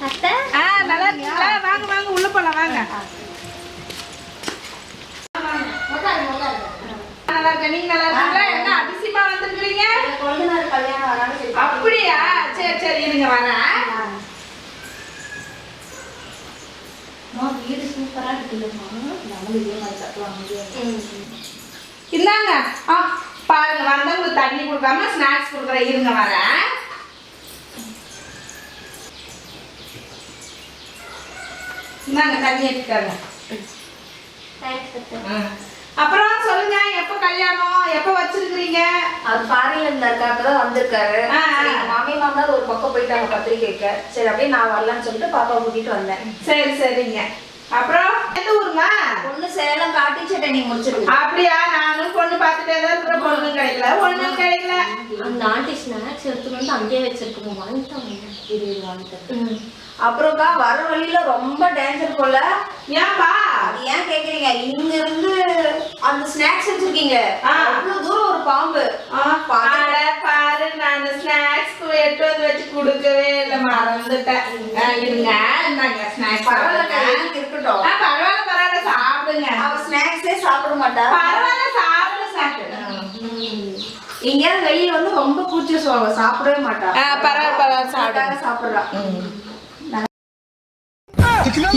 அத்தை நல்லா இருக்கீங்களா? வாங்க வாங்க உள்ள போலாம் வாங்க. நல்லா இருக்க. நீங்க நல்லா இருக்கீங்களா? என்ன அதிசயமா வந்திருக்கீங்க? கொழுந்தனார் கல்யாணம் வரான்னு அப்படியா? சரி சரி இருங்க வரேன். வீடு சூப்பரா இருக்குல்லம்மா. நம்மளும் இதே மாதிரி கட்டுவாங்க. இந்தாங்க. பாருங்க வந்தவங்களுக்கு தண்ணி கொடுக்காம ஸ்நாக்ஸ் கொடுக்குறேன். இருங்க வரேன். இந்தாங்க தண்ணி எடுத்துக்காங்க. அப்புறம் சொல்லுங்க, எப்ப கல்யாணம், எப்ப வச்சிருக்கீங்க? அவர் ஃபாரின்ல இருந்தாரு, அப்பதான் வந்திருக்காரு. மாமி மாமனார் ஒரு பக்கம் போயிட்டாங்க பத்திரிக்கைக்கு. சரி அப்படியே நான் வரலான்னு சொல்லிட்டு பாப்பா கூட்டிட்டு வந்தேன். சரி சரிங்க. அப்புறம் எந்த ஊருமா? பொண்ணு சேலம் காட்டிச்சட்டை நீங்க முடிச்சிருக்கீங்க. அப்படியா? நானும் பொண்ணு பார்த்துட்டே தான் இருக்கிற. பொண்ணும் கிடைக்கல ஒண்ணும் கிடைக்கல. அந்த ஆண்டி ஸ்நாக்ஸ் எடுத்துட்டு வந்து அங்கேயே வச்சிருக்கோம். வாங்கிட்டோம். அப்புறம்க்கா வர வழியில ரொம்ப டேஞ்சர் போல. ஏன்பா? அது ஏன் கேக்குறீங்க? இங்க இருந்து அந்த ஸ்நாக்ஸ் வச்சிருக்கீங்க, அவ்வளவு தூரம் ஒரு பாம்பு. பாரு, நான் ஸ்நாக்ஸ் எடுத்து வந்து வச்சு கொடுக்கவே இல்லை, மறந்துட்டேன். இருங்க இந்தாங்க ஸ்நாக்ஸ். பரவாயில்ல இருக்கட்டும். பரவாயில்ல பரவாயில்ல சாப்பிடுங்க. அவ ஸ்நாக்ஸே சாப்பிட மாட்டா. பரவாயில்ல சாப்பிடு சாப்பிடு. எங்கேயாவது வெளியில வந்து ரொம்ப பூச்சி சொல்லுவாங்க, சாப்பிடவே மாட்டா. பரவாயில்ல பரவாயில்ல சாப்பிடுங்க. சாப்பிடுறா. कितना